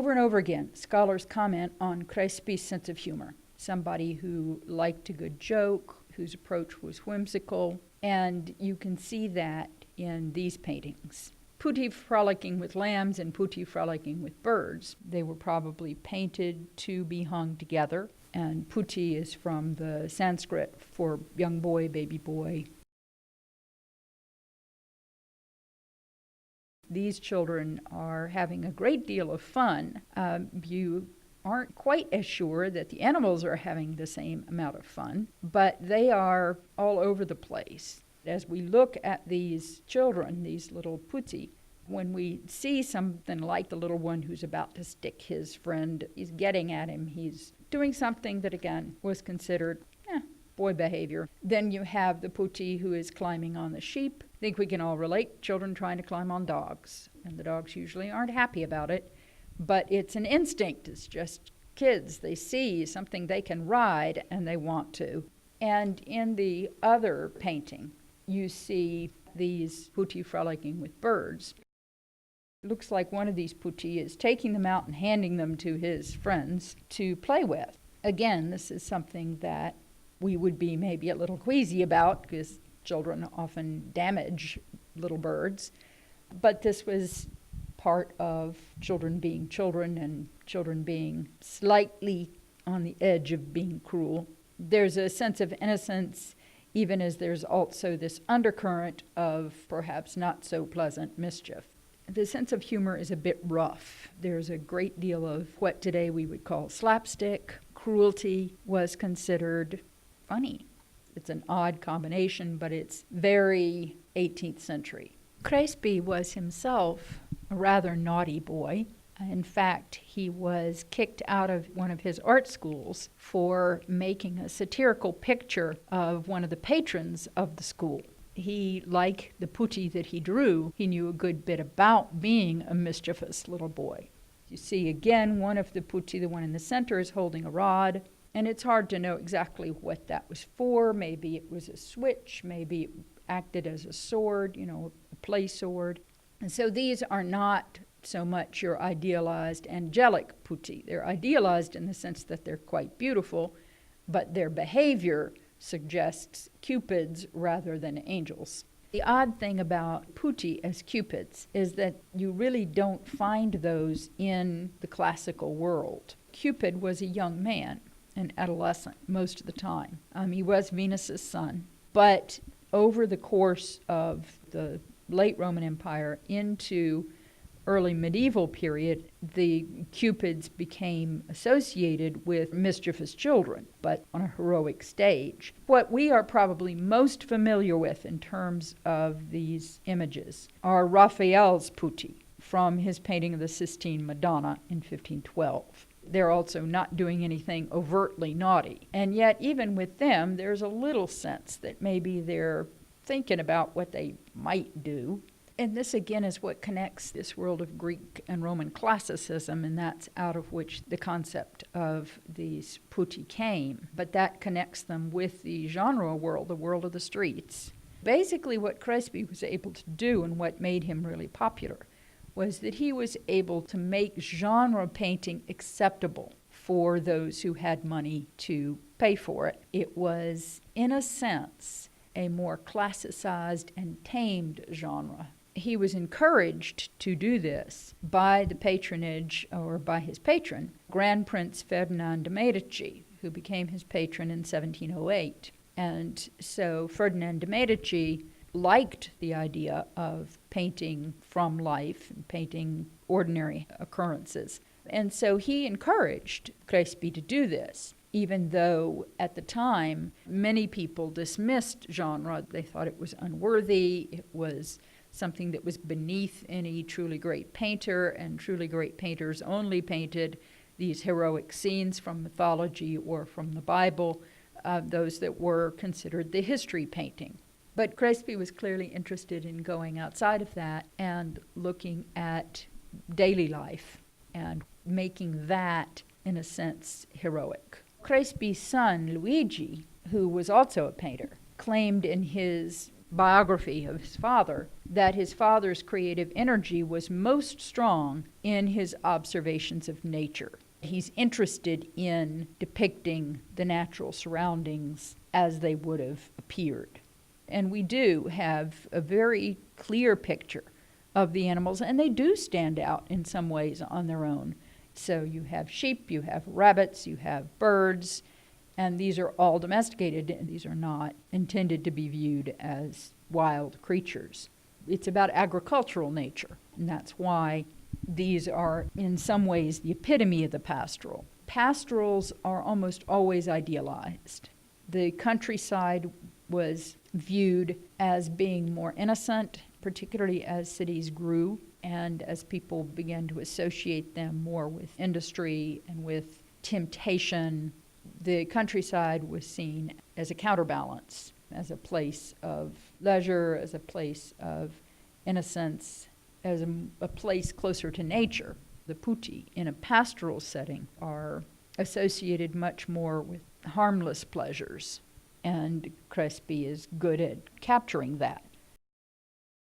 Over and over again, scholars comment on Crespi's sense of humor. Somebody who liked a good joke, whose approach was whimsical, and you can see that in these paintings. Putti frolicking with lambs and Putti frolicking with birds. They were probably painted to be hung together, and Putti is from the Sanskrit for young boy, baby boy. These children are having a great deal of fun. You aren't quite as sure that the animals are having the same amount of fun, but they are all over the place. As we look at these children, these little Putti, when we see something like the little one who's about to stick his friend, he's getting at him, he's doing something that again was considered boy behavior. Then you have the Putti who is climbing on the sheep. I think we can all relate, children trying to climb on dogs, and the dogs usually aren't happy about it, but it's an instinct. It's just kids. They see something they can ride and they want to. And in the other painting, you see these Putti frolicking with birds. It looks like one of these Putti is taking them out and handing them to his friends to play with. Again, this is something that we would be maybe a little queasy about because children often damage little birds. But this was part of children being children and children being slightly on the edge of being cruel. There's a sense of innocence, even as there's also this undercurrent of perhaps not so pleasant mischief. The sense of humor is a bit rough. There's a great deal of what today we would call slapstick. Cruelty was considered funny. It's an odd combination, but it's very 18th century. Crespi was himself a rather naughty boy. In fact, he was kicked out of one of his art schools for making a satirical picture of one of the patrons of the school. He, like the Putti that he drew, he knew a good bit about being a mischievous little boy. You see again, one of the Putti, the one in the center, is holding a rod, and it's hard to know exactly what that was for. Maybe it was a switch, maybe it acted as a sword, a play sword. And so these are not so much your idealized angelic Putti. They're idealized in the sense that they're quite beautiful, but their behavior suggests cupids rather than angels. The odd thing about Putti as cupids is that you really don't find those in the classical world. Cupid was a young man, an adolescent most of the time. He was Venus's son, but over the course of the late Roman Empire into early medieval period, the cupids became associated with mischievous children, but on a heroic stage. What we are probably most familiar with in terms of these images are Raphael's Putti from his painting of the Sistine Madonna in 1512. They're also not doing anything overtly naughty. And yet, even with them, there's a little sense that maybe they're thinking about what they might do. And this, again, is what connects this world of Greek and Roman classicism, and that's out of which the concept of these Putti came. But that connects them with the genre world, the world of the streets. Basically, what Crespi was able to do and what made him really popular was that he was able to make genre painting acceptable for those who had money to pay for it. It was, in a sense, a more classicized and tamed genre. He was encouraged to do this by the patronage, or by his patron, Grand Prince Ferdinand de' Medici, who became his patron in 1708. And so Ferdinand de' Medici liked the idea of painting from life and painting ordinary occurrences. And so he encouraged Crespi to do this, even though at the time many people dismissed genre. They thought it was unworthy, it was something that was beneath any truly great painter, and truly great painters only painted these heroic scenes from mythology or from the Bible, those that were considered the history painting. But Crespi was clearly interested in going outside of that and looking at daily life and making that, in a sense, heroic. Crespi's son, Luigi, who was also a painter, claimed in his biography of his father that his father's creative energy was most strong in his observations of nature. He's interested in depicting the natural surroundings as they would have appeared. And we do have a very clear picture of the animals, and they do stand out in some ways on their own. So you have sheep, you have rabbits, you have birds, and these are all domesticated, and these are not intended to be viewed as wild creatures. It's about agricultural nature, and that's why these are in some ways the epitome of the pastoral. Pastorals are almost always idealized. The countryside was viewed as being more innocent, particularly as cities grew and as people began to associate them more with industry and with temptation. The countryside was seen as a counterbalance, as a place of leisure, as a place of innocence, as a place closer to nature. The putti in a pastoral setting are associated much more with harmless pleasures, and Crespi is good at capturing that.